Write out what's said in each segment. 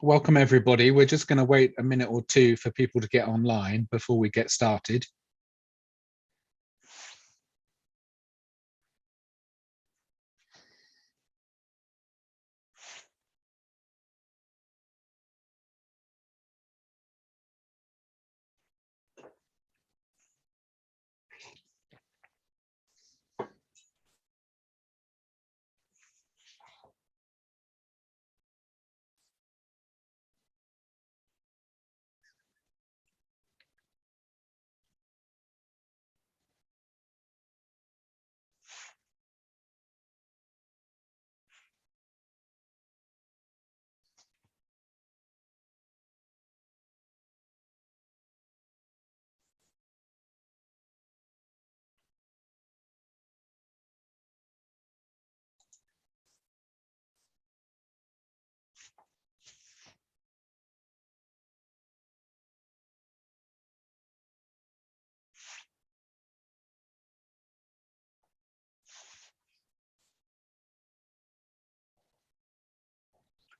Welcome everybody. We're just going to wait a minute or two for people to get online before we get started.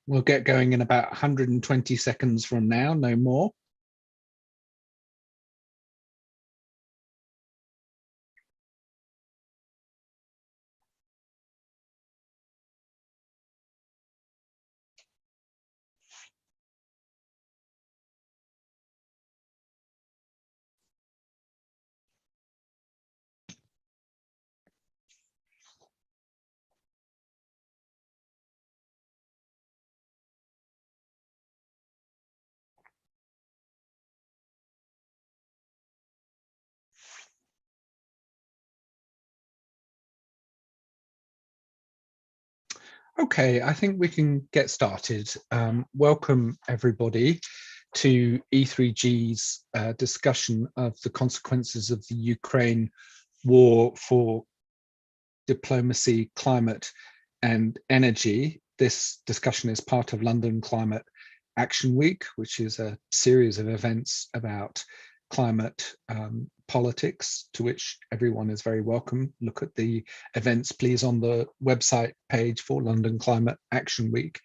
We'll get going in about 120 seconds from now, no more. Okay, I think we can get started. Welcome everybody to E3G's discussion of the consequences of the Ukraine war for diplomacy, climate and energy. This discussion is part of London Climate Action Week, which is a series of events about climate politics, to which everyone is very welcome. Look at the events, please, on the website page for London Climate Action Week.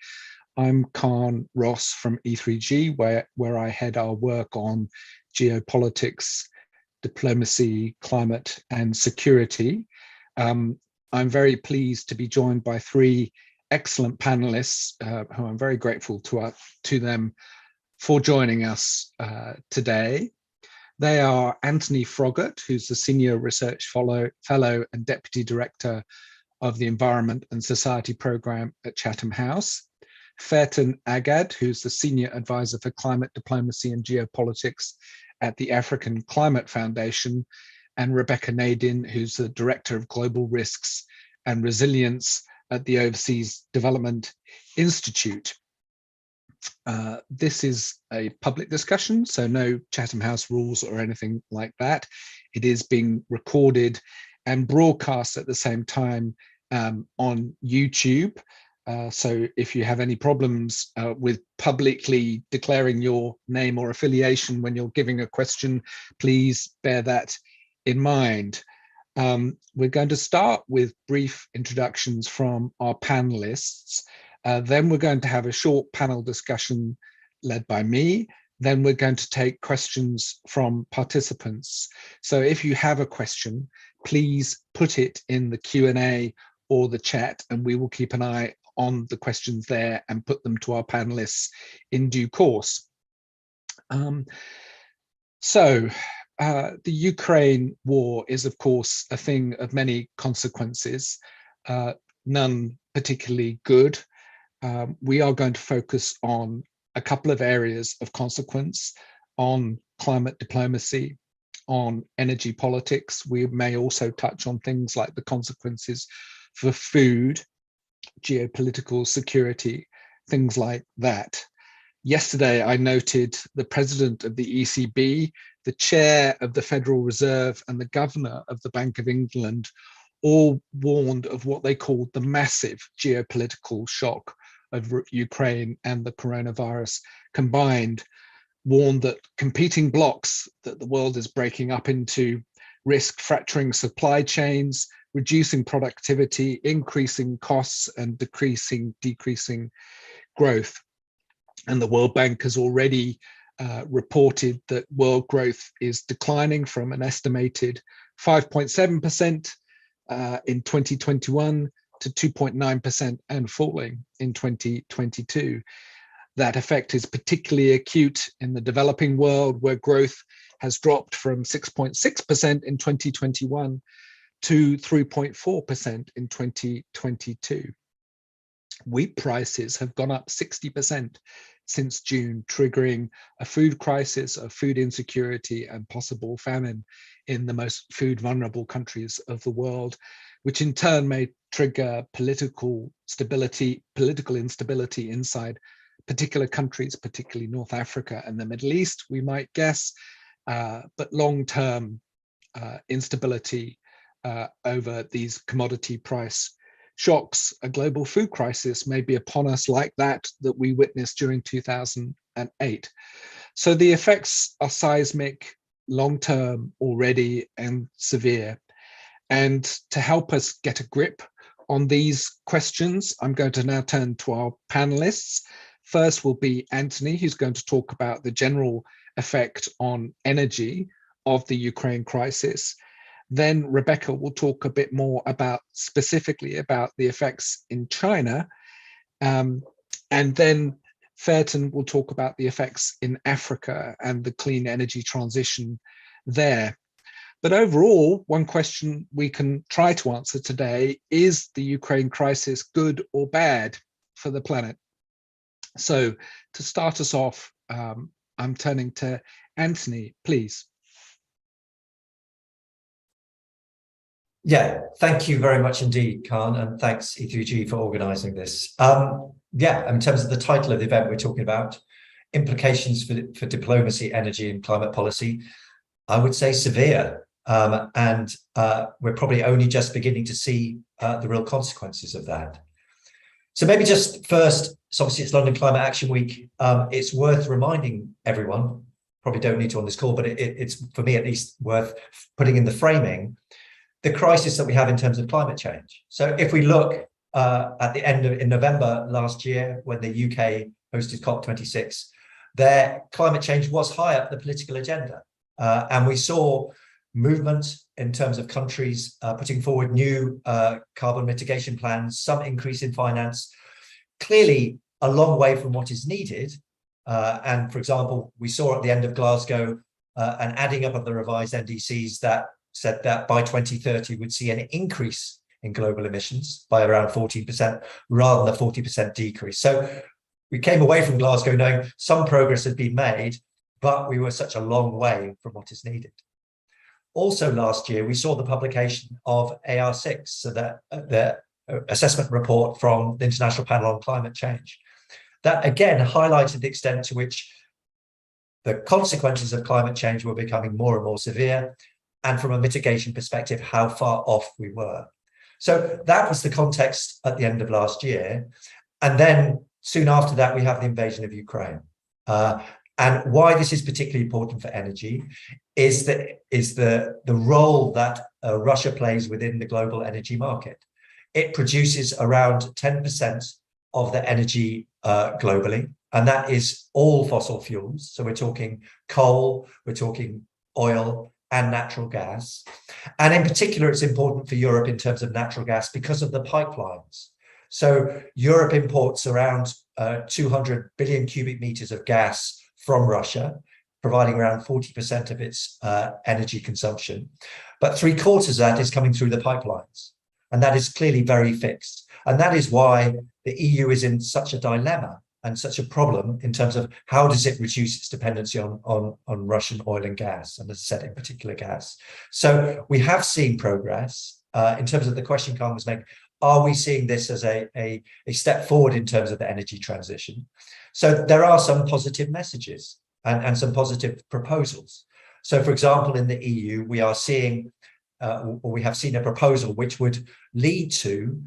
I'm Khan Ross from E3G, where I head our work on geopolitics, diplomacy, climate, and security. I'm very pleased to be joined by three excellent panelists who I'm very grateful to them for joining us today. They are Anthony Froggatt, who's the Senior Research Fellow and Deputy Director of the Environment and Society Programme at Chatham House, Fairton Agad, who's the Senior Advisor for Climate Diplomacy and Geopolitics at the African Climate Foundation, and Rebecca Nadin, who's the Director of Global Risks and Resilience at the Overseas Development Institute. This is a public discussion, so no Chatham House rules or anything like that. It is being recorded and broadcast at the same time on YouTube. So if you have any problems with publicly declaring your name or affiliation when you're giving a question, please bear that in mind. We're going to start with brief introductions from our panelists. Then we're going to have a short panel discussion led by me. Then we're going to take questions from participants. So if you have a question, please put it in the Q&A or the chat, and we will keep an eye on the questions there and put them to our panelists in due course. The Ukraine war is, of course, a thing of many consequences, none particularly good. We are going to focus on a couple of areas of consequence, on climate diplomacy, on energy politics. We may also touch on things like the consequences for food, geopolitical security, things like that. Yesterday, I noted the president of the ECB, the chair of the Federal Reserve, and the governor of the Bank of England all warned of what they called the massive geopolitical shock of Ukraine and the coronavirus combined, warned that competing blocks that the world is breaking up into risk fracturing supply chains, reducing productivity, increasing costs, and decreasing growth. And the World Bank has already reported that world growth is declining from an estimated 5.7% in 2021 to 2.9% and falling in 2022. That effect is particularly acute in the developing world, where growth has dropped from 6.6% in 2021 to 3.4% in 2022. Wheat prices have gone up 60% since June, triggering a food crisis of food insecurity and possible famine in the most food vulnerable countries of the world, which in turn may trigger political instability inside particular countries, particularly North Africa and the Middle East, we might guess, but long-term instability over these commodity price shocks. A global food crisis may be upon us like that we witnessed during 2008. So the effects are seismic, long-term already, and severe. And to help us get a grip on these questions, I'm going to now turn to our panelists. First will be Anthony, who's going to talk about the general effect on energy of the Ukraine crisis. Then Rebecca will talk a bit more specifically about the effects in China. And then Fairton will talk about the effects in Africa and the clean energy transition there. But overall, one question we can try to answer today: is the Ukraine crisis good or bad for the planet? So to start us off, I'm turning to Anthony, please. Yeah, thank you very much indeed, Khan, and thanks E3G for organising this. Yeah, in terms of the title of the event, we're talking about implications for diplomacy, energy and climate policy. I would say severe, and we're probably only just beginning to see the real consequences of that. So maybe just first, so obviously it's London Climate Action Week. It's worth reminding everyone, probably don't need to on this call, but it's for me at least worth putting in the framing the crisis that we have in terms of climate change. So if we look at the end in November last year, when the UK hosted COP26, their climate change was high up the political agenda. And we saw movement in terms of countries putting forward new carbon mitigation plans, some increase in finance, clearly a long way from what is needed. And for example, we saw at the end of Glasgow an adding up of the revised NDCs that said that by 2030 would see an increase in global emissions by around 14% rather than a 40% decrease. So we came away from Glasgow knowing some progress had been made, but we were such a long way from what is needed. Also last year, we saw the publication of AR6, so that the assessment report from the International Panel on Climate Change. That again highlighted the extent to which the consequences of climate change were becoming more and more severe, and from a mitigation perspective, how far off we were. So that was the context at the end of last year. And then soon after that, we have the invasion of Ukraine. And why this is particularly important for energy is the role that Russia plays within the global energy market. It produces around 10% of the energy globally, and that is all fossil fuels. So we're talking coal, we're talking oil, and natural gas. And in particular, it's important for Europe in terms of natural gas because of the pipelines. So Europe imports around 200 billion cubic meters of gas from Russia, providing around 40% of its energy consumption. But 3/4 of that is coming through the pipelines. And that is clearly very fixed. And that is why the EU is in such a dilemma and such a problem in terms of how does it reduce its dependency on Russian oil and gas, and as I said, in particular gas. So we have seen progress in terms of the question Khan was making. Are we seeing this as a step forward in terms of the energy transition? So there are some positive messages and some positive proposals. So for example, in the EU, we are seeing, or we have seen a proposal which would lead to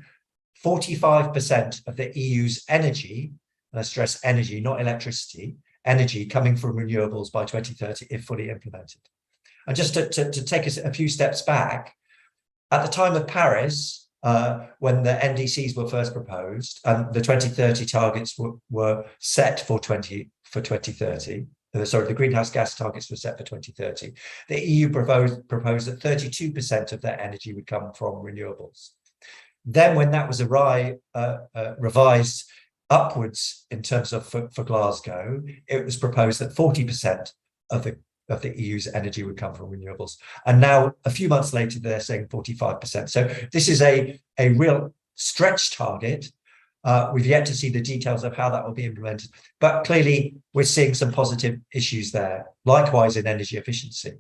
45% of the EU's energy, and I stress energy, not electricity, energy coming from renewables by 2030 if fully implemented. And just to take us a few steps back, at the time of Paris, when the NDCs were first proposed, and the 2030 targets were set for 2030. Sorry, the greenhouse gas targets were set for 2030. The EU proposed that 32% of their energy would come from renewables. Then when that was revised upwards in terms of for Glasgow, it was proposed that 40% of the EU's energy would come from renewables. And now, a few months later, they're saying 45%. So this is a real stretch target. We've yet to see the details of how that will be implemented. But clearly, we're seeing some positive issues there, likewise in energy efficiency.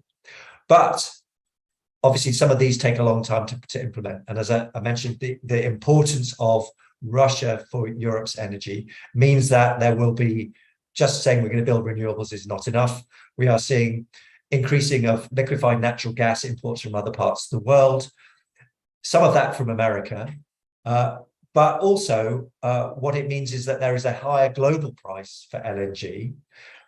But obviously, some of these take a long time to implement. And as I mentioned, the importance of Russia for Europe's energy means that there will be, just saying we're going to build renewables is not enough. We are seeing increasing of liquefied natural gas imports from other parts of the world, some of that from America. But also what it means is that there is a higher global price for LNG.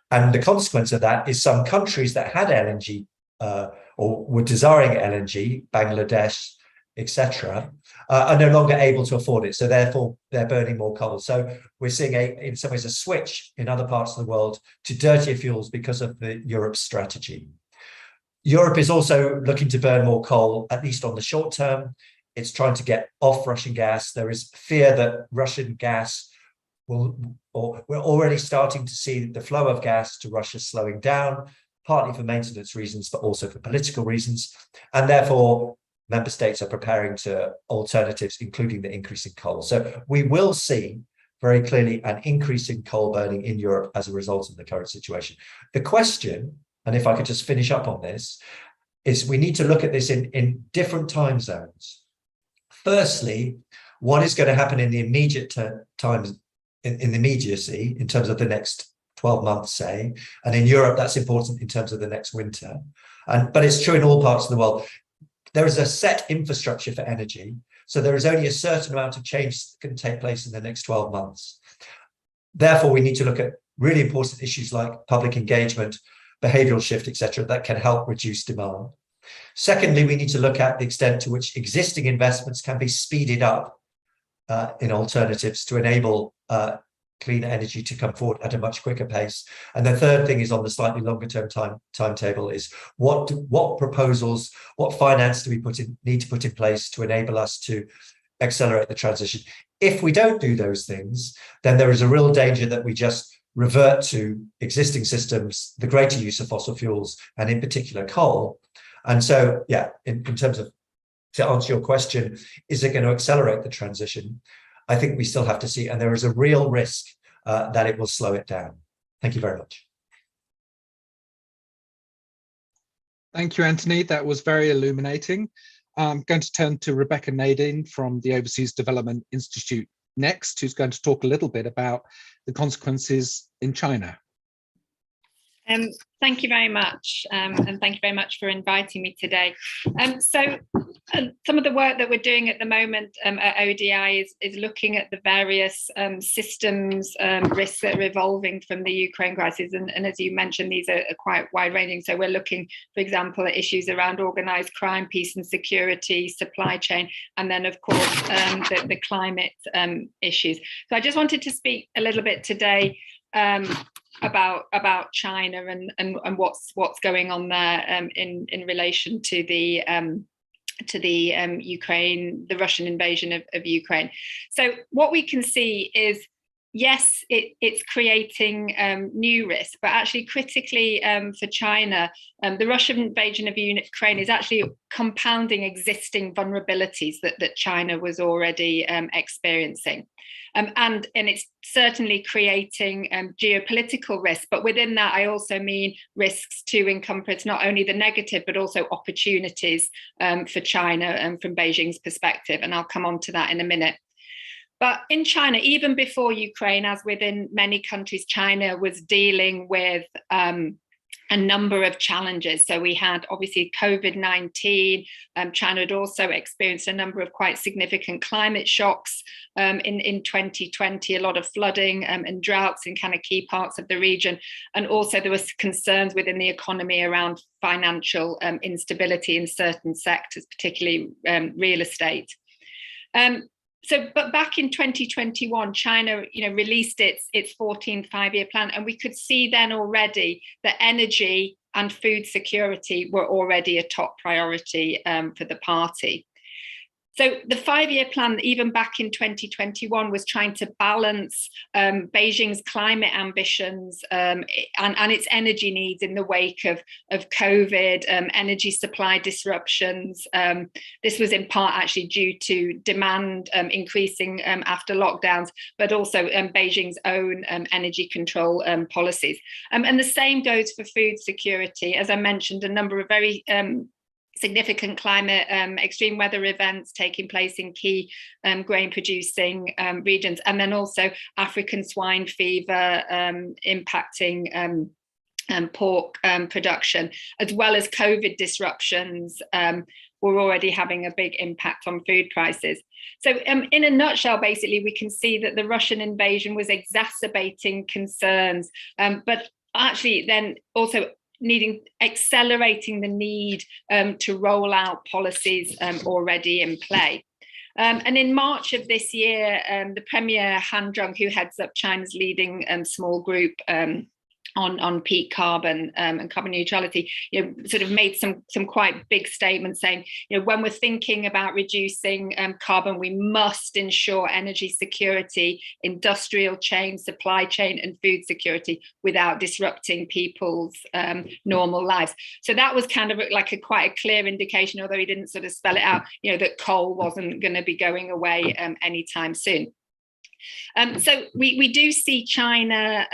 And the consequence of that is some countries that had LNG or were desiring LNG, Bangladesh, etc., are no longer able to afford it. So therefore, they're burning more coal. So we're seeing, in some ways, a switch in other parts of the world to dirtier fuels because of Europe's strategy. Europe is also looking to burn more coal, at least on the short term. It's trying to get off Russian gas. There is fear that Russian gas we're already starting to see the flow of gas to Russia slowing down, partly for maintenance reasons, but also for political reasons. And therefore, member states are preparing to alternatives, including the increase in coal. So we will see very clearly an increase in coal burning in Europe as a result of the current situation. The question, and if I could just finish up on this, is we need to look at this in different time zones. Firstly, what is going to happen in the immediate times, in the immediacy, in terms of the next 12 months, say, and in Europe, that's important in terms of the next winter. But it's true in all parts of the world. There is a set infrastructure for energy, so there is only a certain amount of change that can take place in the next 12 months. Therefore, we need to look at really important issues like public engagement, behavioral shift, etc., that can help reduce demand. Secondly, we need to look at the extent to which existing investments can be speeded up in alternatives to enable clean energy to come forward at a much quicker pace. And the third thing is on the slightly longer term timetable is what proposals, what finance do we need to put in place to enable us to accelerate the transition? If we don't do those things, then there is a real danger that we just revert to existing systems, the greater use of fossil fuels, and in particular coal. And so, yeah, in terms of, to answer your question, is it going to accelerate the transition? I think we still have to see, and there is a real risk that it will slow it down. Thank you very much. Thank you, Anthony. That was very illuminating. I'm going to turn to Rebecca Nadine from the Overseas Development Institute next, who's going to talk a little bit about the consequences in China. Thank you very much, and thank you very much for inviting me today. Some of the work that we're doing at the moment at ODI is looking at the various systems risks that are evolving from the Ukraine crisis, and as you mentioned, these are quite wide-ranging. So we're looking, for example, at issues around organised crime, peace and security, supply chain, and then, of course, the climate issues. So I just wanted to speak a little bit today about China and what's going on there in relation to the Ukraine, the Russian invasion of Ukraine. So what we can see is, yes, it's creating new risks, but actually critically for China, the Russian invasion of Ukraine is actually compounding existing vulnerabilities that China was already experiencing. And it's certainly creating geopolitical risks, but within that, I also mean risks to encompass not only the negative, but also opportunities for China from Beijing's perspective. And I'll come on to that in a minute. But in China, even before Ukraine, as within many countries, China was dealing with a number of challenges. So we had obviously COVID-19. China had also experienced a number of quite significant climate shocks in 2020, a lot of flooding and droughts in kind of key parts of the region. And also there was concerns within the economy around financial instability in certain sectors, particularly real estate. But back in 2021, China, released its 14th five-year plan, and we could see then already that energy and food security were already a top priority for the party. So the five-year plan, even back in 2021, was trying to balance Beijing's climate ambitions and its energy needs in the wake of COVID, energy supply disruptions. This was in part actually due to demand increasing after lockdowns, but also Beijing's own energy control policies. And the same goes for food security. As I mentioned, a number of very significant climate extreme weather events taking place in key grain producing regions, and then also African swine fever impacting pork production, as well as COVID disruptions were already having a big impact on food prices. So in a nutshell, basically, we can see that the Russian invasion was exacerbating concerns, but actually then also accelerating the need to roll out policies already in play. And in March of this year, the Premier Han Zheng, who heads up China's leading small group on peak carbon and carbon neutrality, sort of made some quite big statements saying, when we're thinking about reducing carbon, we must ensure energy security, industrial chain, supply chain, and food security without disrupting people's normal lives. So that was kind of like quite a clear indication, although he didn't sort of spell it out, that coal wasn't going to be going away anytime soon. So we do see China,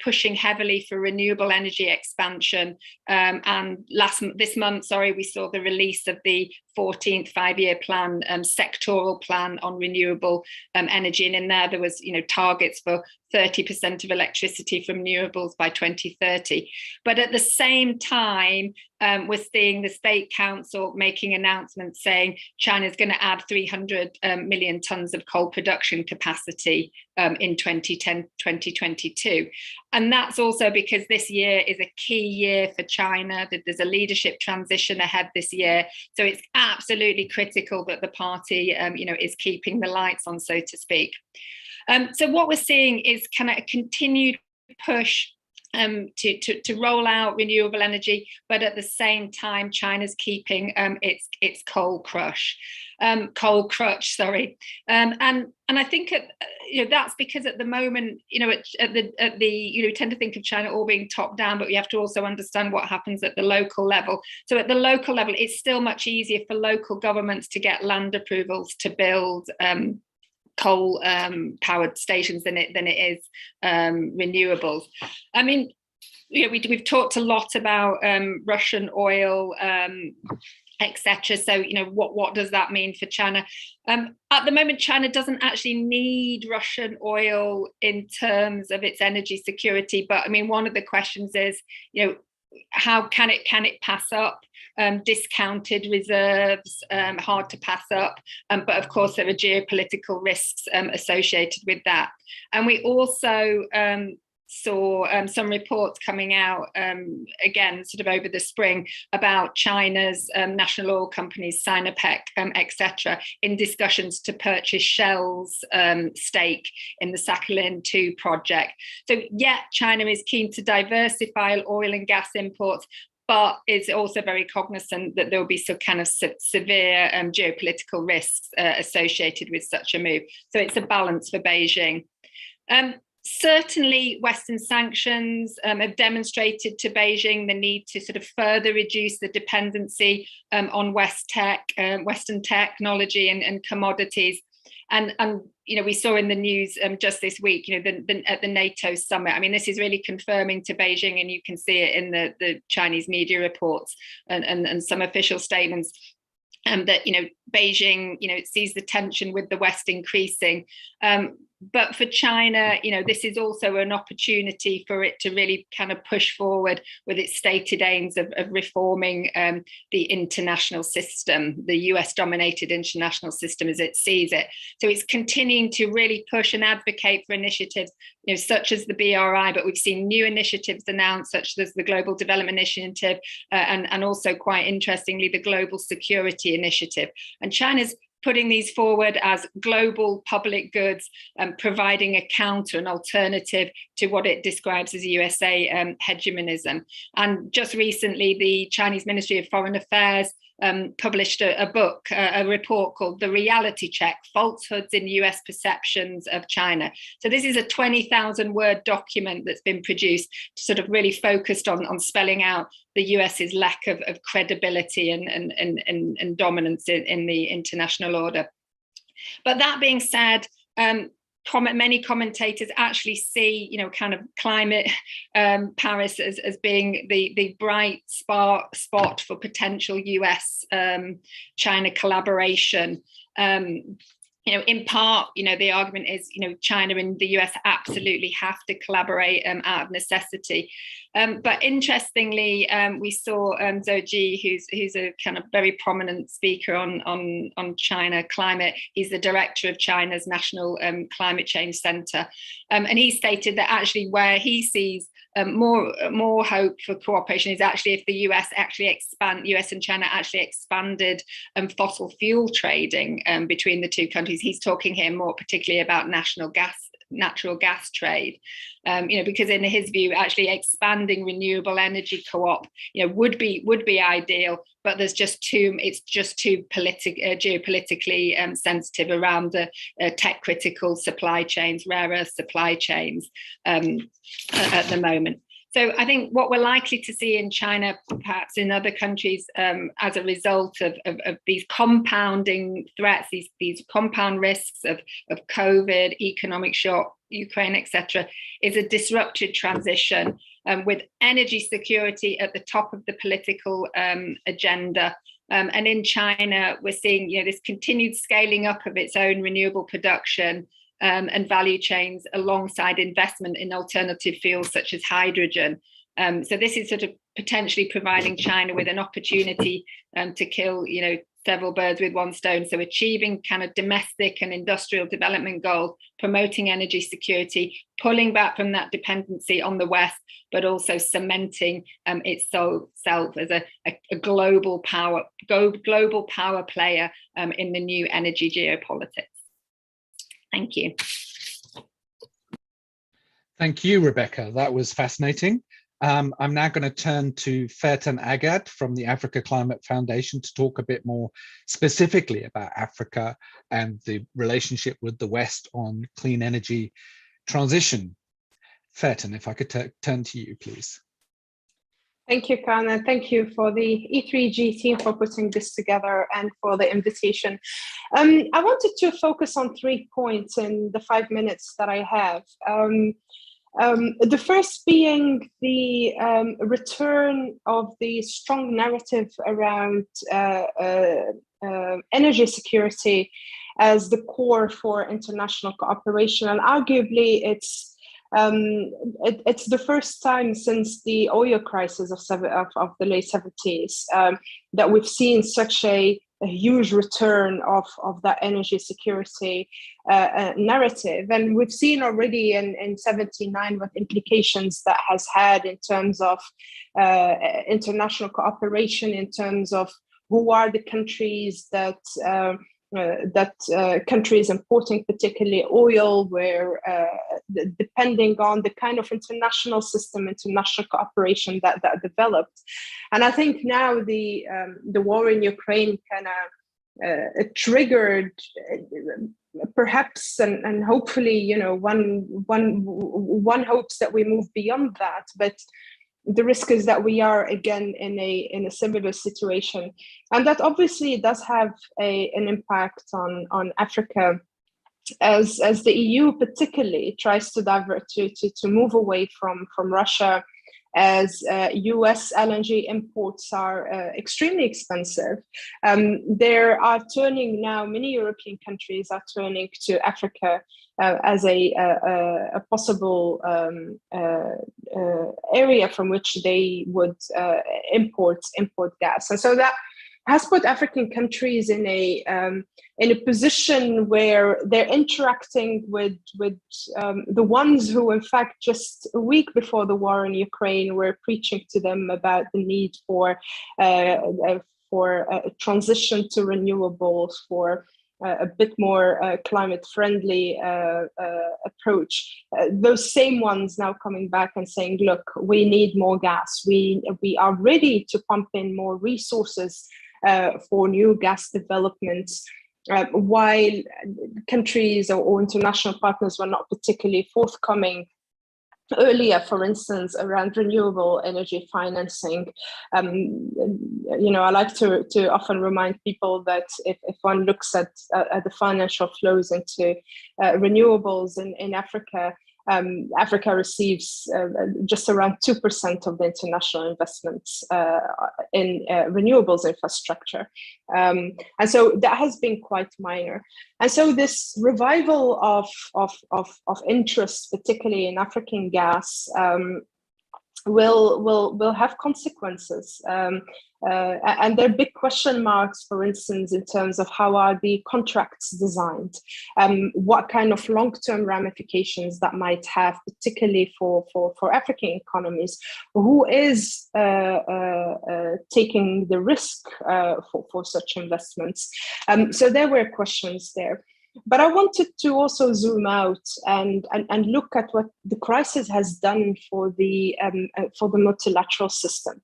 pushing heavily for renewable energy expansion. And this month, we saw the release of the 14th five-year plan, sectoral plan on renewable energy, and in there was targets for 30% of electricity from renewables by 2030. But at the same time, we're seeing the State Council making announcements saying China's going to add 300 million tons of coal production capacity in 2022. And that's also because this year is a key year for China, that there's a leadership transition ahead this year. So it's absolutely critical that the party, is keeping the lights on, so to speak. So what we're seeing is kind of a continued push to roll out renewable energy, but at the same time, China's keeping its coal crutch. And I think that's because at the moment, we tend to think of China all being top down, but we have to also understand what happens at the local level. So at the local level, it's still much easier for local governments to get land approvals to build coal powered stations than it is renewables. I mean, we've talked a lot about Russian oil, etc. So what does that mean for China? At the moment, China doesn't actually need Russian oil in terms of its energy security. But I mean, one of the questions is, how can it pass up discounted reserves, hard to pass up, but of course there are geopolitical risks associated with that. And we also saw some reports coming out again sort of over the spring about China's national oil companies, Sinopec, etc., in discussions to purchase Shell's stake in the Sakhalin-2 project. So China is keen to diversify oil and gas imports, but is also very cognizant that there will be some kind of severe geopolitical risks associated with such a move. So it's a balance for Beijing. Certainly, Western sanctions have demonstrated to Beijing the need to sort of further reduce the dependency on Western technology and commodities. And we saw in the news just this week, at the NATO summit. I mean, this is really confirming to Beijing, and you can see it in the Chinese media reports and some official statements, that Beijing sees the tension with the West increasing. But for China, this is also an opportunity for it to really kind of push forward with its stated aims of reforming the international system, the US-dominated international system as it sees it. So it's continuing to really push and advocate for initiatives, such as the BRI, but we've seen new initiatives announced, such as the Global Development Initiative, and also, quite interestingly, the Global Security Initiative. And China's putting these forward as global public goods, providing a counter, an alternative to what it describes as USA hegemonism. And just recently, the Chinese Ministry of Foreign Affairs published a book, a report called The Reality Check, Falsehoods in US Perceptions of China. So this is a 20,000 word document that's been produced, sort of really focused on spelling out the US's lack of credibility and dominance in the international order. But that being said, many commentators actually see, kind of climate Paris as being the bright spot for potential US China collaboration. In part, the argument is, China and the US absolutely have to collaborate out of necessity. But interestingly, we saw Zhou Ji, who's a kind of very prominent speaker on China climate. He's the director of China's National Climate Change Center. And he stated that actually where he sees more hope for cooperation is actually if the US and China actually expanded fossil fuel trading between the two countries. He's talking here more particularly about natural gas trade, because in his view, actually expanding renewable energy co-op, would be ideal, but it's just too geopolitically sensitive around the tech critical supply chains, rare earth supply chains at the moment. So I think what we're likely to see in China, perhaps in other countries, as a result of these compounding threats, these compound risks of COVID, economic shock, Ukraine, etc., is a disrupted transition with energy security at the top of the political agenda. And in China, we're seeing this continued scaling up of its own renewable production and value chains alongside investment in alternative fuels such as hydrogen. So this is sort of potentially providing China with an opportunity to kill, several birds with one stone. So achieving kind of domestic and industrial development goals, promoting energy security, pulling back from that dependency on the West, but also cementing itself as a global power player in the new energy geopolitics. Thank you. Thank you, Rebecca. That was fascinating. I'm now going to turn to Fairton Agad from the Africa Climate Foundation to talk a bit more specifically about Africa and the relationship with the West on clean energy transition. Fairton, if I could turn to you, please. Thank you, Khan, and thank you for the E3G team for putting this together and for the invitation. I wanted to focus on 3 points in the 5 minutes that I have. The first being the return of the strong narrative around energy security as the core for international cooperation, and arguably it's the first time since the oil crisis of the late 70s that we've seen such a huge return of that energy security narrative. And we've seen already in 79 what implications that has had in terms of international cooperation, in terms of who are the countries that countries importing particularly oil, where depending on the kind of international system, international cooperation that developed. And I think now the war in Ukraine kind of triggered perhaps and hopefully, one hopes that we move beyond that, but the risk is that we are again in a similar situation, and that obviously does have an impact on Africa, as the EU particularly tries to divert to move away from Russia, as US LNG imports are extremely expensive. There are turning now, many European countries are turning to Africa as a possible area from which they would import gas. And so that has put African countries in a position where they're interacting with the ones who, in fact, just a week before the war in Ukraine, were preaching to them about the need for a transition to renewables, for a bit more climate-friendly approach. Those same ones now coming back and saying, look, we need more gas. We are ready to pump in more resources for new gas developments, while countries or international partners were not particularly forthcoming earlier, for instance, around renewable energy financing. I like to often remind people that if one looks at the financial flows into renewables in Africa, Africa receives just around 2% of the international investments in renewables infrastructure. And so that has been quite minor. And so this revival of interest, particularly in African gas, will have consequences. And there are big question marks, for instance, in terms of how are the contracts designed, what kind of long-term ramifications that might have, particularly for African economies, who is taking the risk for such investments. So there were questions there. But I wanted to also zoom out and look at what the crisis has done for the multilateral system,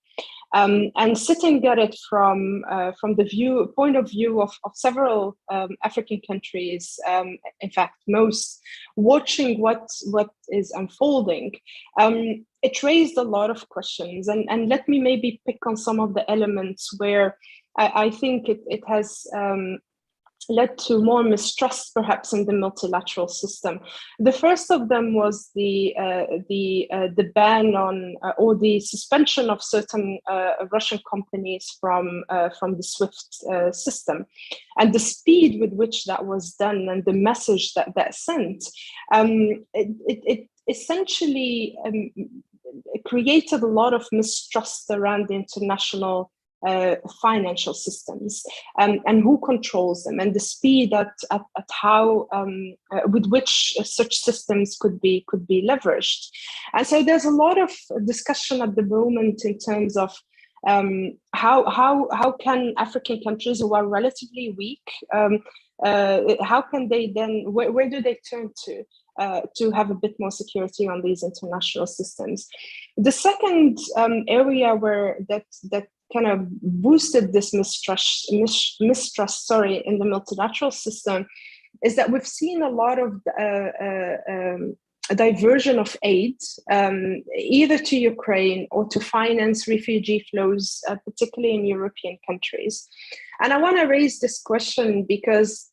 and sitting at it from the point of view of several African countries, in fact most, watching what is unfolding. It raised a lot of questions, and let me maybe pick on some of the elements where I think it has led to more mistrust, perhaps, in the multilateral system. The first of them was the ban on or the suspension of certain Russian companies from the SWIFT system, and the speed with which that was done and the message that sent. It essentially created a lot of mistrust around the international financial systems, and who controls them, and the speed at how with which such systems could be leveraged. And so there's a lot of discussion at the moment in terms of how can African countries who are relatively weak, how can they then, where do they turn to have a bit more security on these international systems? The second area where that kind of boosted this mistrust in the multilateral system is that we've seen a lot of a diversion of aid, either to Ukraine or to finance refugee flows, particularly in European countries. And I want to raise this question because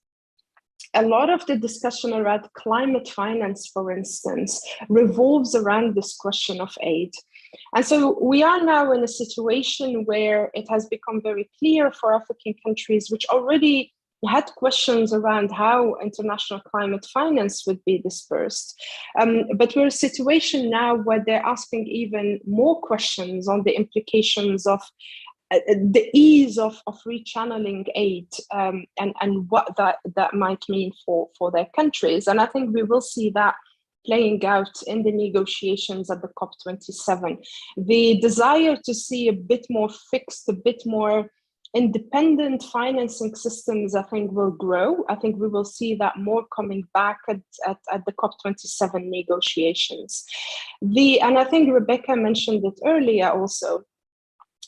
a lot of the discussion around climate finance, for instance, revolves around this question of aid. And so we are now in a situation where it has become very clear for African countries, which already had questions around how international climate finance would be dispersed. But we're in a situation now where they're asking even more questions on the implications of the ease of rechanneling aid, and what that might mean for their countries. And I think we will see that playing out in the negotiations at the COP27. The desire to see a bit more fixed, a bit more independent financing systems, I think, will grow. I think we will see that more coming back at the COP27 negotiations. And I think Rebecca mentioned it earlier also,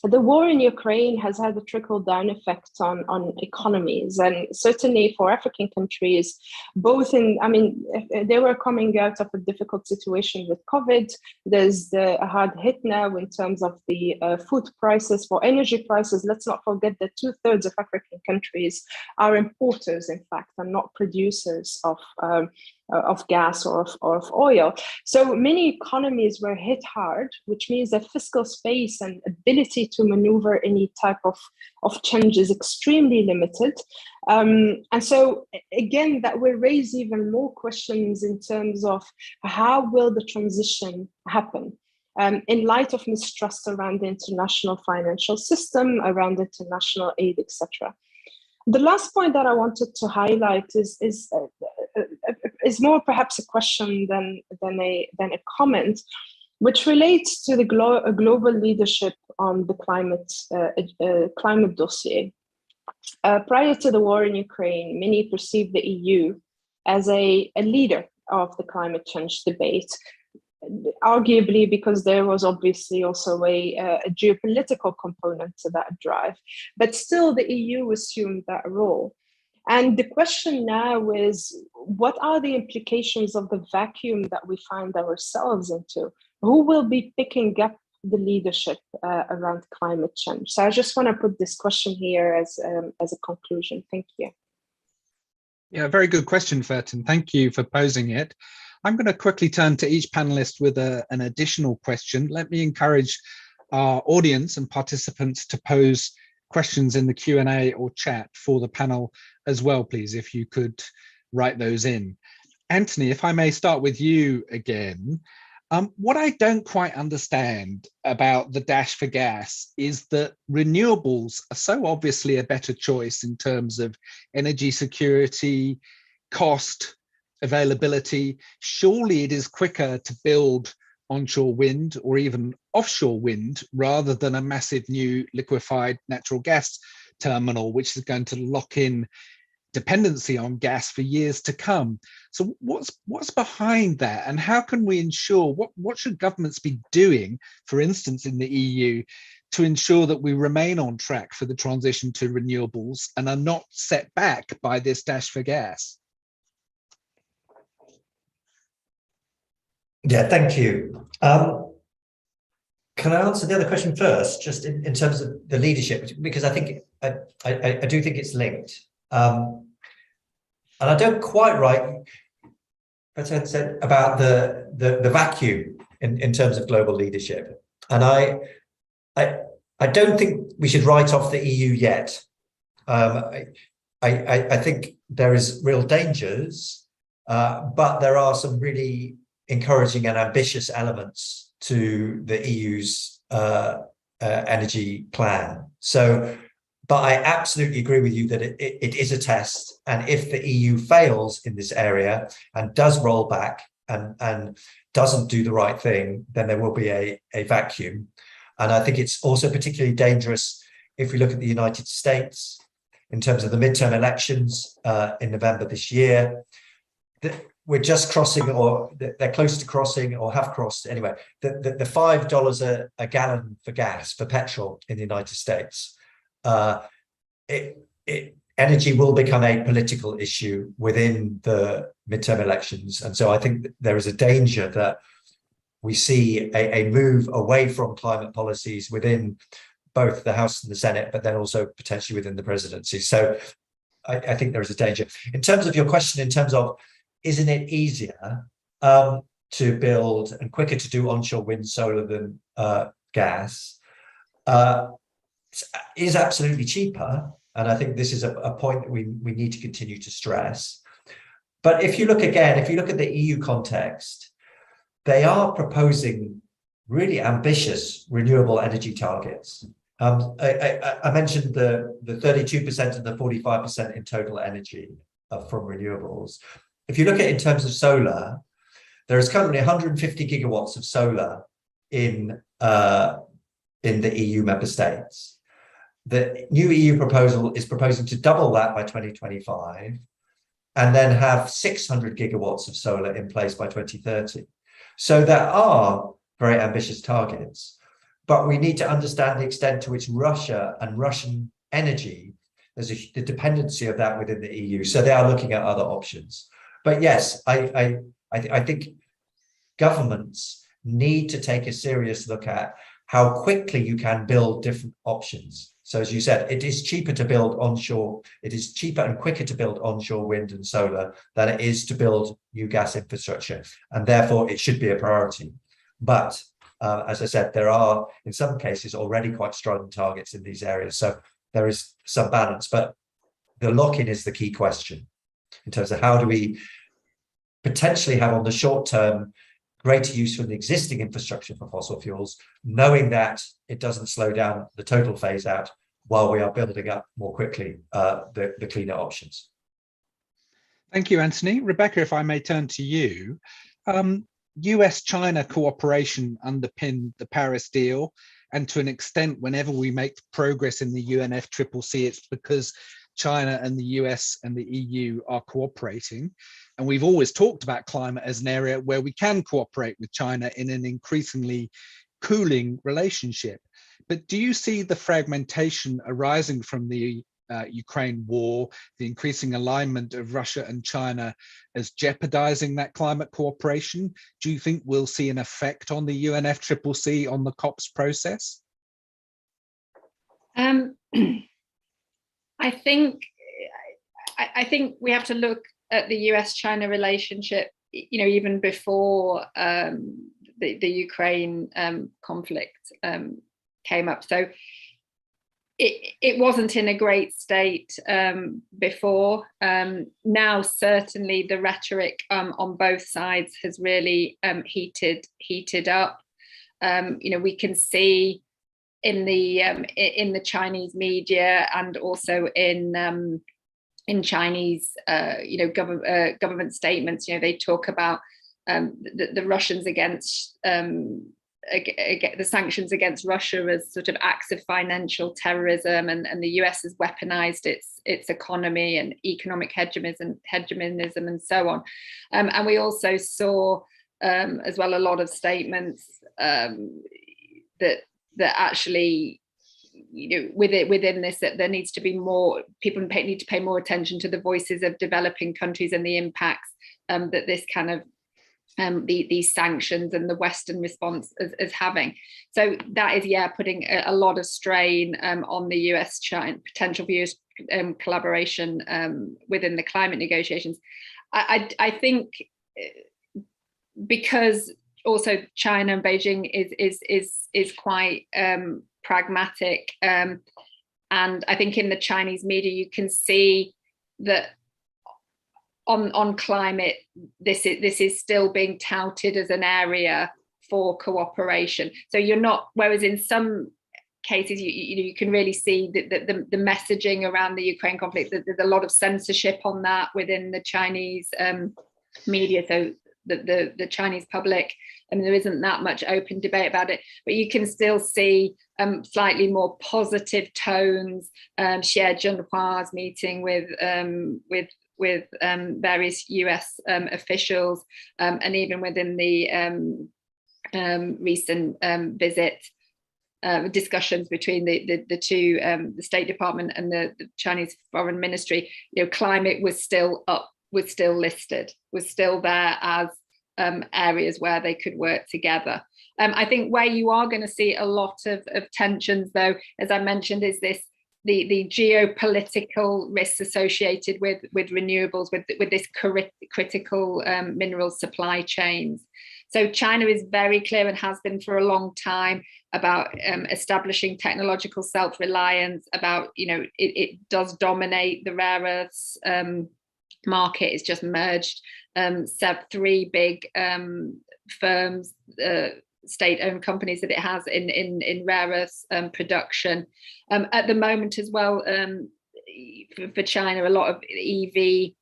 the war in Ukraine has had a trickle-down effect on economies, and certainly for African countries, both they were coming out of a difficult situation with COVID. There's a hard hit now in terms of the food prices, for energy prices. Let's not forget that 2/3 of African countries are importers, in fact, and not producers of gas or of oil. So many economies were hit hard, which means that fiscal space and ability to maneuver any type of change is extremely limited. And so again, that will raise even more questions in terms of how will the transition happen in light of mistrust around the international financial system, around international aid, etc. The last point that I wanted to highlight is more perhaps a question than a comment, which relates to the global leadership on the climate dossier. prior to the war in Ukraine, many perceived the EU as a leader of the climate change debate, arguably because there was obviously also a geopolitical component to that drive. But still, the EU assumed that role. And the question now is, what are the implications of the vacuum that we find ourselves into? Who will be picking up the leadership around climate change? So I just want to put this question here as a conclusion. Thank you. Yeah, very good question, Fertin. Thank you for posing it. I'm going to quickly turn to each panelist with an additional question. Let me encourage our audience and participants to pose questions in the Q&A or chat for the panel as well, please, if you could write those in. Anthony, if I may start with you again. What I don't quite understand about the dash for gas is that renewables are so obviously a better choice in terms of energy security, cost, availability. Surely it is quicker to build onshore wind or even offshore wind rather than a massive new liquefied natural gas terminal, which is going to lock in dependency on gas for years to come. So what's behind that, and how can we ensure, what should governments be doing, for instance, in the EU, to ensure that we remain on track for the transition to renewables and are not set back by this dash for gas? Yeah, thank you. Can I answer the other question first, just in terms of the leadership? Because I think I do think it's linked. And I don't quite right, as I said, about the vacuum in terms of global leadership. And I don't think we should write off the EU yet. I think there is real dangers, but there are some really encouraging and ambitious elements to the EU's energy plan. So, but I absolutely agree with you that it is a test. And if the EU fails in this area and does roll back and doesn't do the right thing, then there will be a vacuum. And I think it's also particularly dangerous if we look at the United States in terms of the midterm elections in November this year. We're just crossing, or they're close to crossing, or have crossed anyway, the $5 a gallon for gas, for petrol in the United States. Energy will become a political issue within the midterm elections. And so I think there is a danger that we see a move away from climate policies within both the House and the Senate, but then also potentially within the presidency. So I think there is a danger. In terms of your question, in terms of, isn't it easier to build and quicker to do onshore wind, solar than gas? Is absolutely cheaper. And I think this is a point that we need to continue to stress. But if you look at the EU context, they are proposing really ambitious renewable energy targets. I mentioned the 32% and the 45% in total energy from renewables. If you look at it in terms of solar, there is currently 150 gigawatts of solar in the EU member states. The new EU proposal is proposing to double that by 2025 and then have 600 gigawatts of solar in place by 2030. So there are very ambitious targets, but we need to understand the extent to which Russia and Russian energy, there's the dependency of that within the EU. So they are looking at other options. But yes, I think governments need to take a serious look at how quickly you can build different options. So as you said, it is cheaper to build onshore. It is cheaper and quicker to build onshore wind and solar than it is to build new gas infrastructure. And therefore, it should be a priority. But as I said, there are, in some cases, already quite strong targets in these areas. So there is some balance. But the lock-in is the key question in terms of how do we potentially have on the short term greater use from the existing infrastructure for fossil fuels, knowing that it doesn't slow down the total phase out while we are building up more quickly the cleaner options. Thank you, Anthony. Rebecca, if I may turn to you. US-China cooperation underpinned the Paris deal, and to an extent, whenever we make progress in the UNFCCC, it's because China and the US and the EU are cooperating. And we've always talked about climate as an area where we can cooperate with China in an increasingly cooling relationship. But do you see the fragmentation arising from the Ukraine war, the increasing alignment of Russia and China as jeopardizing that climate cooperation? Do you think we'll see an effect on the UNFCCC on the COPs process? I think we have to look at the US-China relationship, even before the Ukraine conflict came up. So it wasn't in a great state before. Now, certainly, the rhetoric on both sides has really heated up. We can see in the Chinese media and also in Chinese government statements, they talk about the Russians against the sanctions against Russia as sort of acts of financial terrorism, and the US has weaponized its economy and economic hegemonism and so on. And we also saw as well a lot of statements that actually, within this, that there needs to be more, people need to pay more attention to the voices of developing countries and the impacts that this kind of these sanctions and the Western response is having. So that is, putting a lot of strain on the US-China potential for US collaboration within the climate negotiations. I think because also China and Beijing is quite pragmatic, and I think in the Chinese media you can see that on climate, this is still being touted as an area for cooperation. So you're not, whereas in some cases you can really see the messaging around the Ukraine conflict, that there's a lot of censorship on that within the Chinese media. So the Chinese public, there isn't that much open debate about it, but you can still see slightly more positive tones. Xie Zhenhua's meeting with various US officials, and even within the recent visit, discussions between the two, the State Department and the Chinese Foreign Ministry, climate was still up, was still listed, was still there as areas where they could work together. I think where you are going to see a lot of tensions, though, as I mentioned, is this the geopolitical risks associated with renewables, with this critical mineral supply chains. So China is very clear, and has been for a long time, about establishing technological self-reliance, about, it does dominate the rare earths market. It's just merged 3 big firms, state-owned companies that it has in rare earths production. At the moment as well, for China, a lot of EV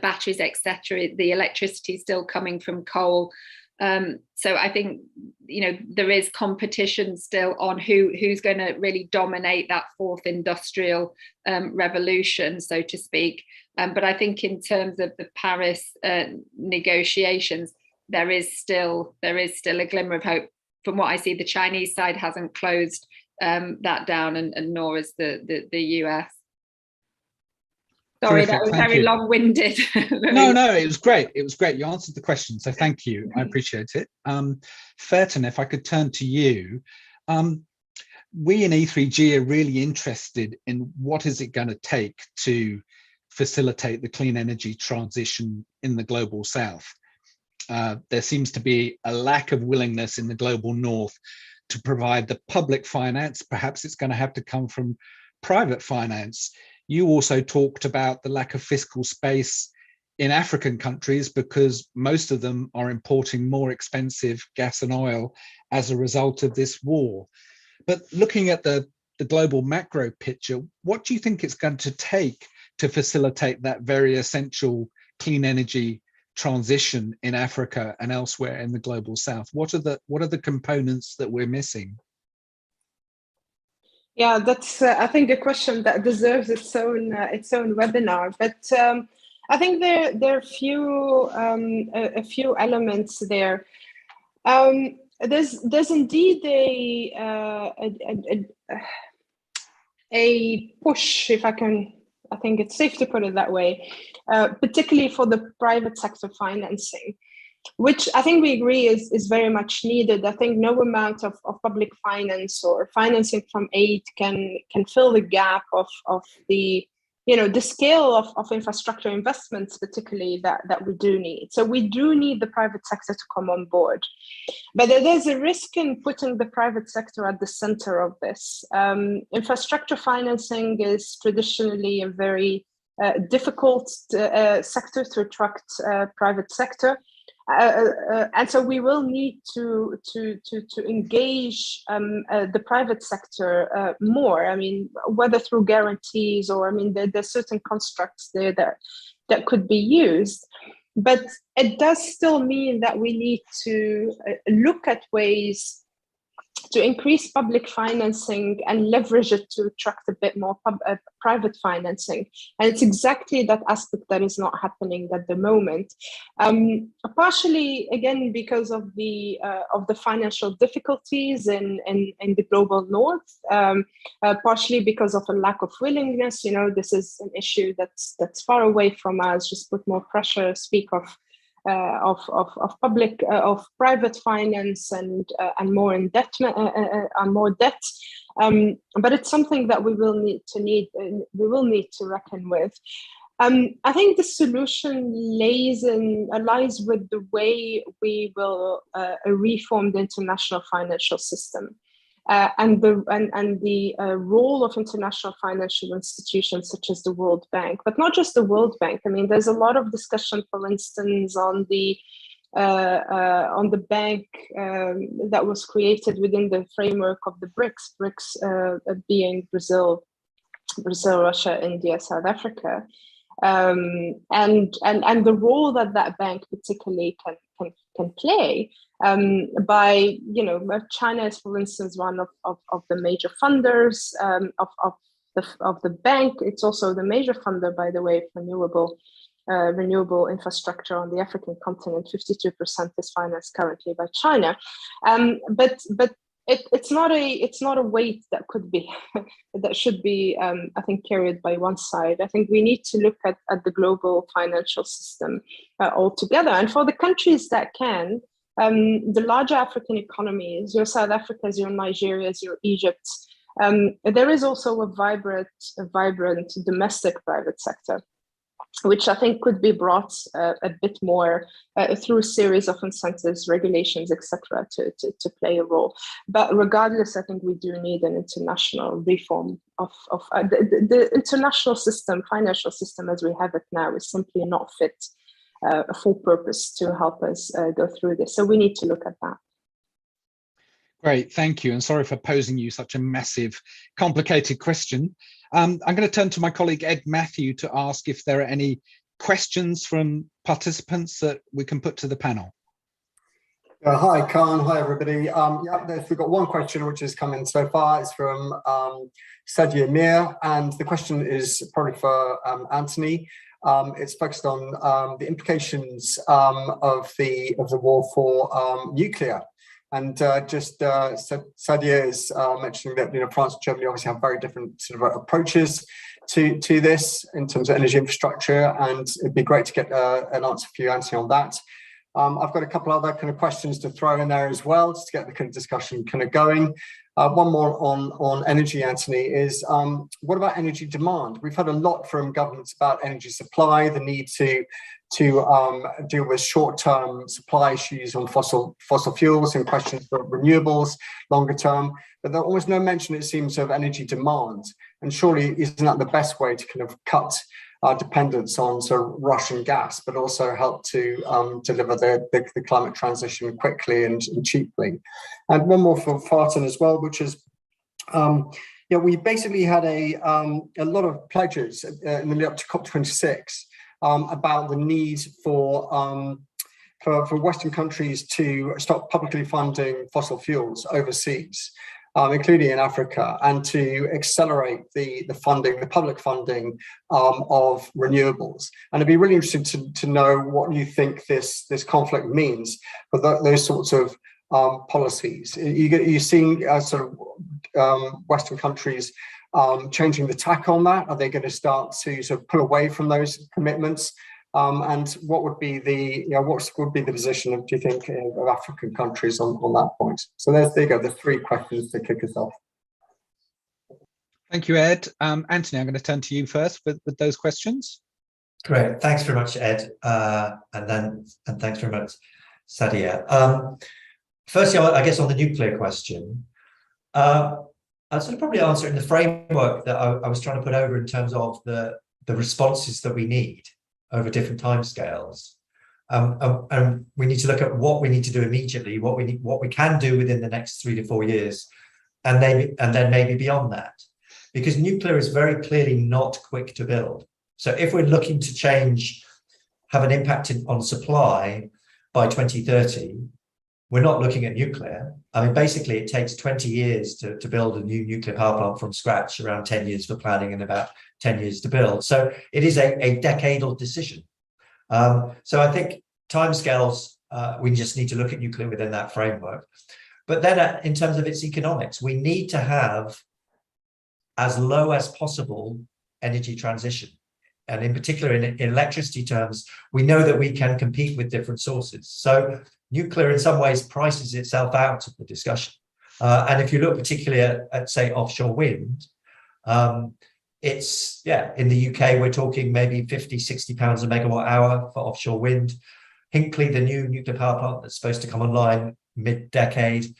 batteries, etc., the electricity is still coming from coal. So I think, there is competition still on who's going to really dominate that 4th industrial revolution, so to speak. But I think in terms of the Paris negotiations, there is still a glimmer of hope. From what I see, the Chinese side hasn't closed that down, and nor is the US. Sorry, that was very long-winded. No, it was great. It was great. You answered the question, so thank you. I appreciate it. Ferten, if I could turn to you. We in E3G are really interested in what is it going to take to facilitate the clean energy transition in the global south. There seems to be a lack of willingness in the global north to provide the public finance. Perhaps it's going to have to come from private finance. You also talked about the lack of fiscal space in African countries because most of them are importing more expensive gas and oil as a result of this war. But looking at the global macro picture, what do you think it's going to take to facilitate that very essential clean energy transition in Africa and elsewhere in the global south? What are the components that we're missing? Yeah, that's I think a question that deserves its own webinar. But I think there are a few elements there. There's indeed a push, if I can. I think it's safe to put it that way, particularly for the private sector financing, which I think we agree is very much needed. I think no amount of public finance or financing from aid can fill the gap of the the scale of infrastructure investments, particularly that we do need. So we do need the private sector to come on board. But there's a risk in putting the private sector at the center of this. Infrastructure financing is traditionally a very difficult sector to attract private sector. And so we will need to engage the private sector more. I mean, whether through guarantees or, I mean, there's certain constructs there that could be used. But it does still mean that we need to look at ways to increase public financing and leverage it to attract a bit more private financing. And it's exactly that aspect that is not happening at the moment. Partially, again, because of the financial difficulties in the global north, partially because of a lack of willingness. This is an issue that's far away from us, just put more pressure, speak of private finance and more indebtedness and more debt, but it's something that we will need to reckon with. I think the solution lies with the way we will reform the international financial system. And the role of international financial institutions such as the World Bank, but not just the World Bank. I mean, there's a lot of discussion, for instance, on the bank that was created within the framework of the BRICS being Brazil, Russia, India, South Africa, and the role that bank particularly can play. By China is, for instance, one of the major funders of the bank. It's also the major funder, by the way, of renewable infrastructure on the African continent. 52% is financed currently by China, but it's not a weight that could be that should be I think carried by one side. I think we need to look at the global financial system altogether, and for the countries that can. The larger African economies, your South Africa's, your Nigeria's, your Egypt's, there is also a vibrant domestic private sector, which I think could be brought a bit more through a series of incentives, regulations, etc., to play a role. But regardless, I think we do need an international reform of the international system, financial system as we have it now is simply not fit a full purpose to help us go through this. So we need to look at that. Great, thank you. And sorry for posing you such a massive, complicated question. I'm going to turn to my colleague Ed Matthew to ask if there are any questions from participants that we can put to the panel. Hi, Khan. Hi, everybody. We've got one question which has come in so far. It's from Sadia Mir, and the question is probably for Anthony. It's focused on the implications of the war for nuclear, and Sadia is mentioning that France and Germany obviously have very different sort of approaches to this in terms of energy infrastructure, and it'd be great to get an answer for you, Anthony, on that. I've got a couple other kind of questions to throw in there as well, just to get the kind of discussion kind of going. One more on energy, Anthony, is what about energy demand? We've had a lot from governments about energy supply, the need to deal with short-term supply issues on fossil fuels and questions for renewables longer term, but there's almost no mention, it seems, of energy demand. And surely isn't that the best way to kind of cut our dependence on Russian gas, but also help to deliver the climate transition quickly and cheaply? And one more for Farton as well, which is, we basically had a lot of pledges in the lead up to COP26 about the need for Western countries to stop publicly funding fossil fuels overseas. including in Africa, and to accelerate the funding, the public funding of renewables. And it'd be really interesting to know what you think this conflict means for those sorts of policies. You're seeing sort of Western countries changing the tack on that? Are they going to start to sort of pull away from those commitments? And what would be the position of, do you think, of African countries on that point? So there you go, the three questions to kick us off. Thank you, Ed. Anthony, I'm going to turn to you first with those questions. Great, thanks very much, Ed, and thanks very much, Sadia. Firstly, I guess on the nuclear question, I'll sort of probably answer it in the framework that I was trying to put over in terms of the responses that we need over different timescales. And we need to look at what we need to do immediately, what we can do within the next 3 to 4 years, and then maybe beyond that. Because nuclear is very clearly not quick to build. So if we're looking to have an impact on supply by 2030, we're not looking at nuclear. I mean, basically, it takes 20 years to build a new nuclear power plant from scratch, around 10 years for planning and about 10 years to build. So it is a decadal decision. So I think timescales, we just need to look at nuclear within that framework. But then in terms of its economics, we need to have as low as possible energy transition. And in particular, in electricity terms, we know that we can compete with different sources. So nuclear in some ways prices itself out of the discussion. And if you look particularly at say, offshore wind, it's, in the UK, we're talking maybe 50, 60 pounds a megawatt hour for offshore wind. Hinkley, the new nuclear power plant that's supposed to come online mid-decade,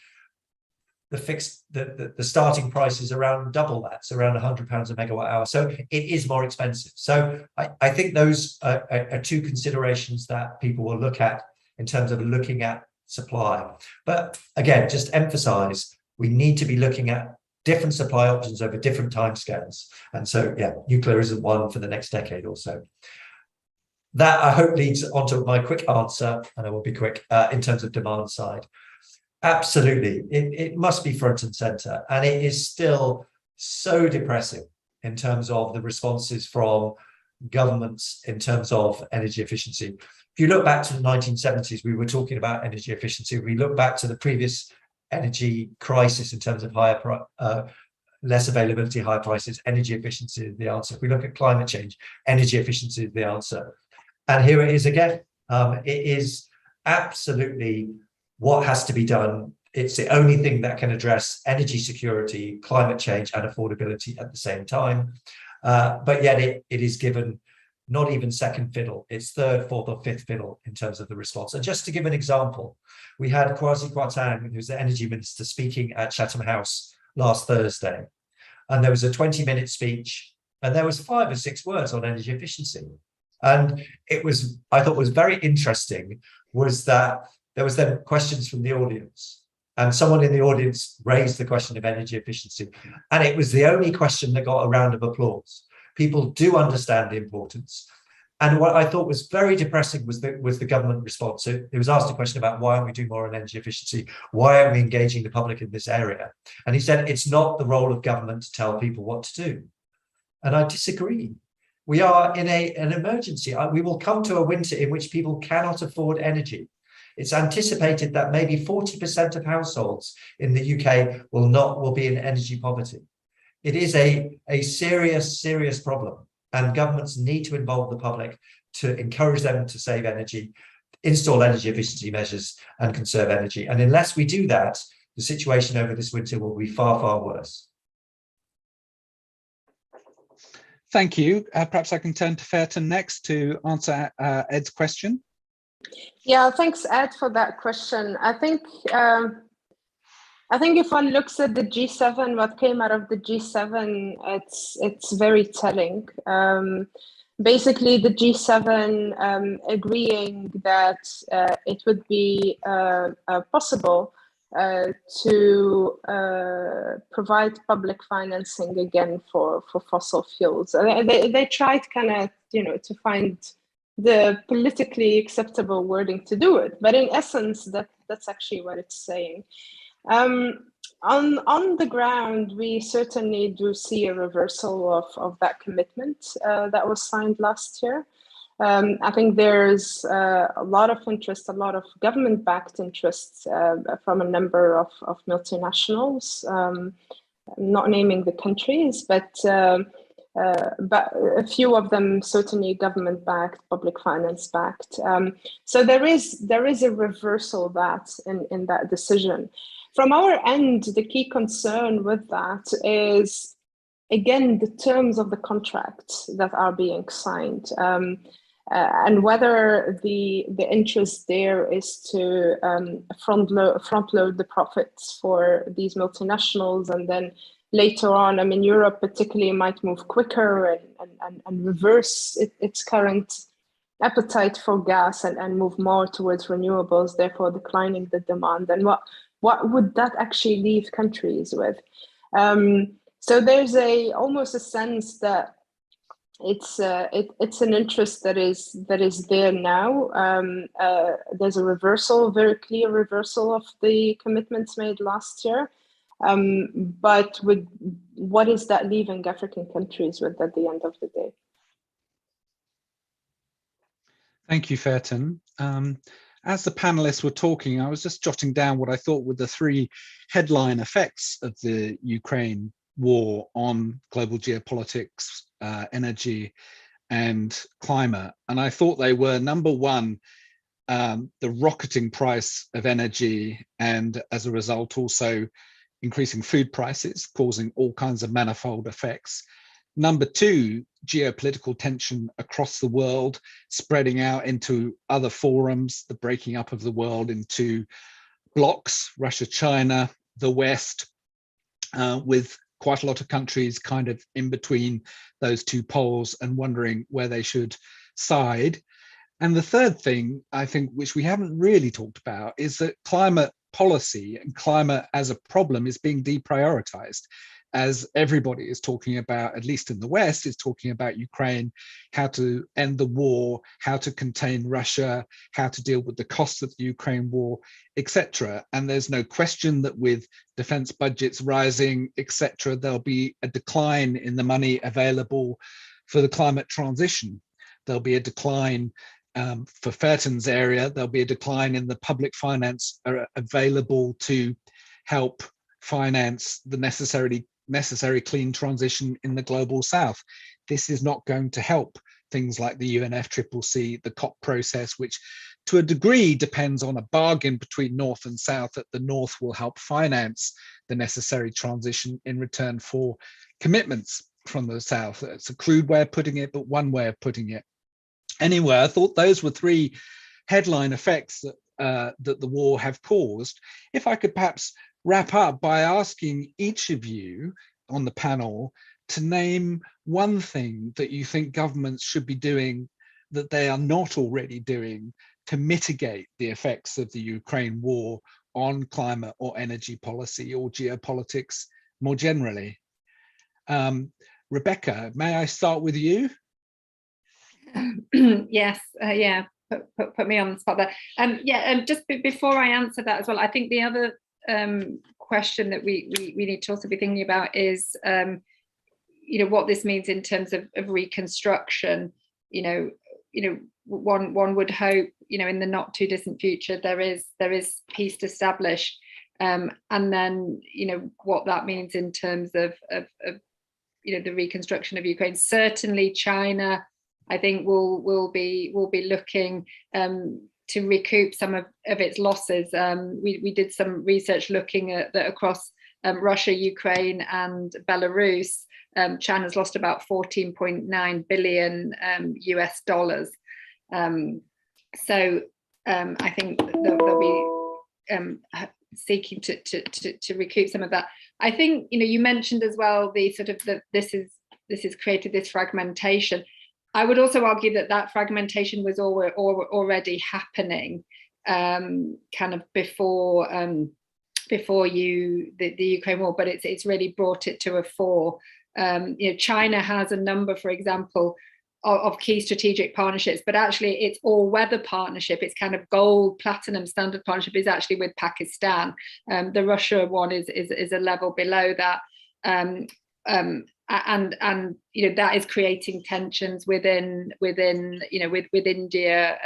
the starting price is around double that, so around £100 a megawatt hour. So it is more expensive. So I think those are two considerations that people will look at in terms of looking at supply. But again, just emphasize, we need to be looking at different supply options over different timescales. And so, nuclear isn't one for the next decade or so. That, I hope, leads onto my quick answer, and I will be quick, in terms of demand side. Absolutely, it must be front and center, and it is still so depressing in terms of the responses from governments in terms of energy efficiency. If you look back to the 1970s, we were talking about energy efficiency. We look back to the previous energy crisis in terms of less availability, higher prices. Energy efficiency is the answer. If we look at climate change, energy efficiency is the answer. And here it is again. It is absolutely what has to be done. It's the only thing that can address energy security, climate change, and affordability at the same time. But yet it is given not even second fiddle. It's third, fourth, or fifth fiddle in terms of the response. And just to give an example, we had Kwasi Kwarteng, who's the energy minister, speaking at Chatham House last Thursday. And there was a 20-minute speech, and there was 5 or 6 words on energy efficiency. And I thought was very interesting was that there was then questions from the audience, and someone in the audience raised the question of energy efficiency. And it was the only question that got a round of applause. People do understand the importance. And what I thought was very depressing was the government response. So it was asked a question about why aren't we doing more on energy efficiency? Why aren't we engaging the public in this area? And he said, it's not the role of government to tell people what to do. And I disagree. We are in an emergency. We will come to a winter in which people cannot afford energy. It's anticipated that maybe 40% of households in the UK will be in energy poverty. It is a serious, serious problem, and governments need to involve the public to encourage them to save energy, install energy efficiency measures, and conserve energy. And unless we do that, the situation over this winter will be far, far worse. Thank you. Perhaps I can turn to Fairton next to answer Ed's question. Yeah, thanks, Ed, for that question. I think if one looks at the G7, what came out of the G7, it's very telling. Basically, the G7 agreeing that it would be possible to provide public financing again for fossil fuels. They tried kind of, to find the politically acceptable wording to do it, but in essence, that's actually what it's saying. On the ground, we certainly do see a reversal of that commitment that was signed last year. I think there's a lot of interest, a lot of government-backed interest from a number of multinationals, not naming the countries, but a few of them certainly government-backed, public finance-backed. So there is a reversal that in that decision. From our end, the key concern with that is, again, the terms of the contracts that are being signed, and whether the interest there is to front load the profits for these multinationals, and then later on, I mean, Europe particularly might move quicker and reverse its current appetite for gas and move more towards renewables, therefore declining the demand. And what would that actually leave countries with? So there's almost a sense that it's an interest that is there now. There's a reversal, very clear reversal of the commitments made last year. But what is that leaving African countries with at the end of the day? Thank you, Fairton. As the panelists were talking, I was just jotting down what I thought were the three headline effects of the Ukraine war on global geopolitics, energy, and climate. And I thought they were, number one, the rocketing price of energy, and as a result also increasing food prices, causing all kinds of manifold effects. Number two, geopolitical tension across the world, spreading out into other forums, the breaking up of the world into blocks, Russia, China, the West, with quite a lot of countries kind of in between those two poles and wondering where they should side. And the third thing, I think, which we haven't really talked about, is that climate policy and climate as a problem is being deprioritized, as everybody is talking about, at least in the West, is talking about Ukraine, how to end the war, how to contain Russia, how to deal with the costs of the Ukraine war, etc. And there's no question that with defense budgets rising, etc., there'll be a decline in the money available for the climate transition. There'll be a decline for Fairton's area, there'll be a decline in the public finance available to help finance the necessary clean transition in the global south. This is not going to help things like the UNFCCC, the COP process, which to a degree depends on a bargain between North and South, that the North will help finance the necessary transition in return for commitments from the South. It's a crude way of putting it, but one way of putting it. Anyway, I thought those were three headline effects that the war have caused. If I could perhaps wrap up by asking each of you on the panel to name one thing that you think governments should be doing that they are not already doing to mitigate the effects of the Ukraine war on climate or energy policy or geopolitics more generally. Rebecca, may I start with you? Yes, yeah, put me on the spot there. Just before I answer that as well, I think the other question that we need to also be thinking about is, what this means in terms of reconstruction. One would hope, in the not too distant future, there is peace established, and then what that means in terms of the reconstruction of Ukraine. Certainly, China, I think, will be looking to recoup some of its losses. We did some research looking at that across Russia, Ukraine, and Belarus. China's lost about $14.9 billion US dollars. So I think they'll be seeking to recoup some of that. I think you mentioned as well the sort of this has created this fragmentation. I would also argue that fragmentation was already happening kind of before the Ukraine war, but it's really brought it to a fore. China has a number, for example, of key strategic partnerships, but actually it's all-weather partnership. It's kind of gold, platinum standard partnership is actually with Pakistan. The Russia one is a level below that, and that is creating tensions within with India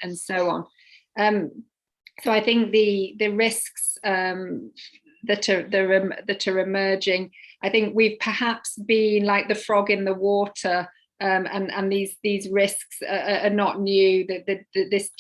and so on. So I think the risks that are emerging, I think we've perhaps been like the frog in the water, and these risks are not new. This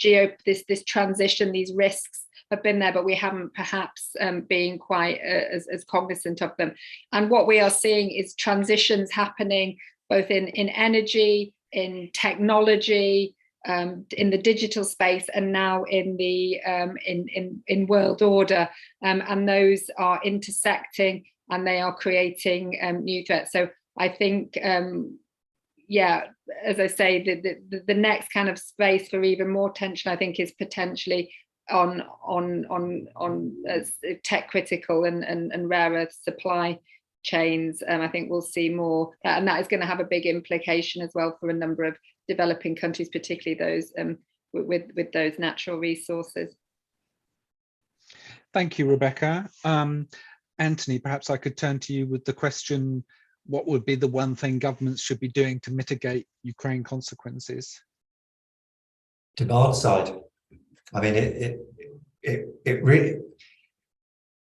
transition, these risks have been there, but we haven't perhaps been quite as cognizant of them. And what we are seeing is transitions happening both in energy, in technology, in the digital space, and now in the in world order, and those are intersecting and they are creating new threats. So I think, as I say, the next kind of space for even more tension, I think, is potentially on tech critical and rare earth supply chains. I think we'll see more, and that is going to have a big implication as well for a number of developing countries, particularly those with those natural resources. Thank you, Rebecca. Anthony, perhaps I could turn to you with the question, what would be the one thing governments should be doing to mitigate Ukraine consequences? Demand side. I mean, it really,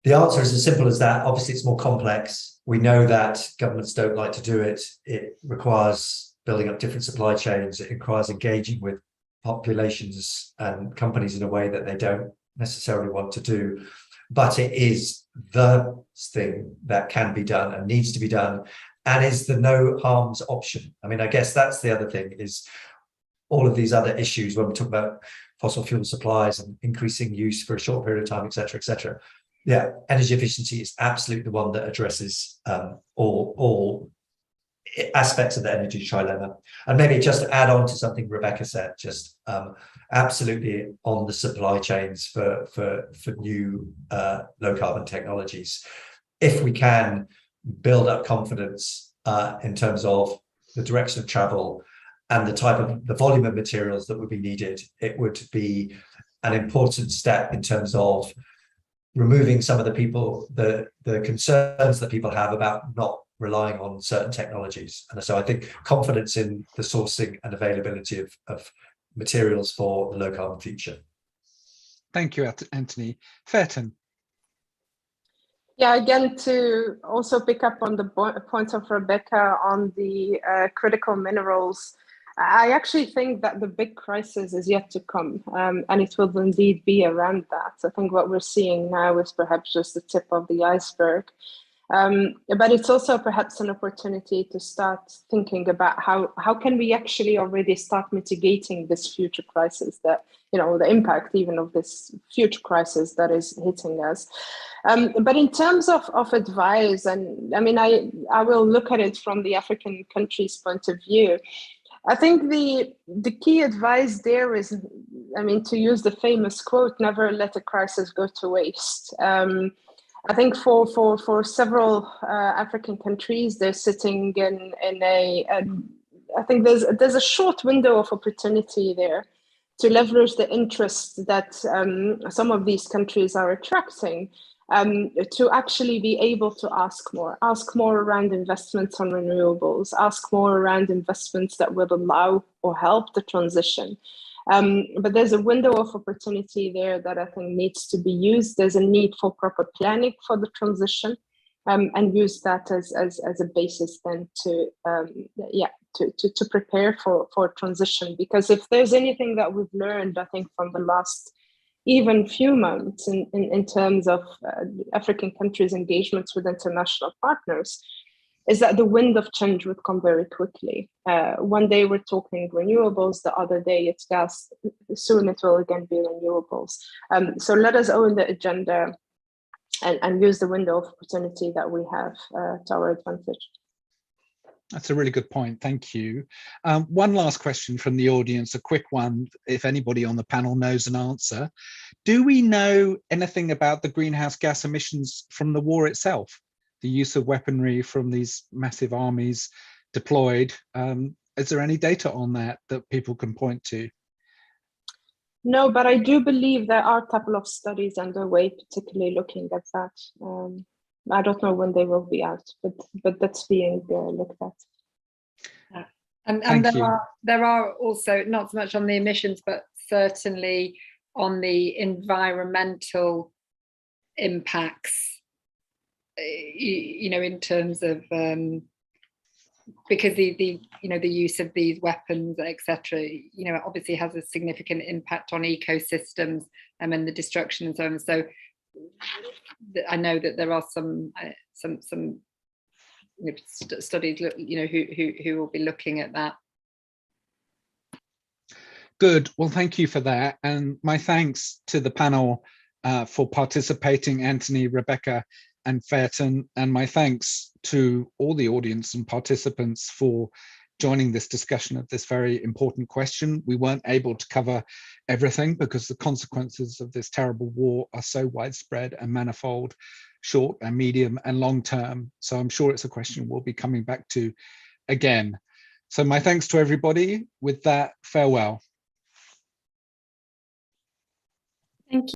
the answer is as simple as that. Obviously, it's more complex. We know that governments don't like to do it. It requires building up different supply chains. It requires engaging with populations and companies in a way that they don't necessarily want to do. But it is the thing that can be done and needs to be done, and is the no harms option. I mean, I guess that's the other thing, is all of these other issues when we talk about fossil fuel supplies and increasing use for a short period of time, et cetera, et cetera. Yeah, energy efficiency is absolutely the one that addresses all aspects of the energy trilemma. And maybe just to add on to something Rebecca said, just absolutely on the supply chains for new low carbon technologies. If we can build up confidence in terms of the direction of travel and the volume of materials that would be needed, it would be an important step in terms of removing some of the concerns that people have about not relying on certain technologies. And so I think confidence in the sourcing and availability of materials for the low carbon future. Thank you, Anthony. Fairton. Yeah, again, to also pick up on the point of Rebecca on the critical minerals, I actually think that the big crisis is yet to come, and it will indeed be around that. I think what we're seeing now is perhaps just the tip of the iceberg. But it's also perhaps an opportunity to start thinking about how can we actually already start mitigating this future crisis, that, the impact even of this future crisis that is hitting us. But in terms of advice, and I mean, I will look at it from the African countries' point of view. I think the key advice there is, I mean, to use the famous quote, never let a crisis go to waste. I think for several African countries, they're sitting in I think there's a short window of opportunity there to leverage the interest that some of these countries are attracting, to actually be able to ask more around investments on renewables, ask more around investments that will allow or help the transition. But there's a window of opportunity there that I think needs to be used. There's a need for proper planning for the transition, and use that as a basis then to prepare for transition. Because if there's anything that we've learned, I think, from the last even few months in terms of African countries' engagements with international partners, is that the wind of change would come very quickly. One day we're talking renewables, the other day it's gas, soon it will again be renewables. So let us own the agenda and use the window of opportunity that we have to our advantage. That's a really good point, thank you. One last question from the audience, a quick one, if anybody on the panel knows an answer. Do we know anything about the greenhouse gas emissions from the war itself? The use of weaponry from these massive armies deployed. Is there any data on that people can point to? No, but I do believe there are a couple of studies underway, particularly looking at that. I don't know when they will be out, but that's being looked at. And there are also, not so much on the emissions, but certainly on the environmental impacts, in terms of because the use of these weapons, etc., obviously has a significant impact on ecosystems and the destruction and so on. So I know that there are some studies, who will be looking at that. Good. Well, thank you for that, and my thanks to the panel for participating, Anthony, Rebecca, and Fairton, and my thanks to all the audience and participants for joining this discussion of this very important question. We weren't able to cover everything because the consequences of this terrible war are so widespread and manifold, short and medium and long term. So I'm sure it's a question we'll be coming back to again. So my thanks to everybody. With that, farewell.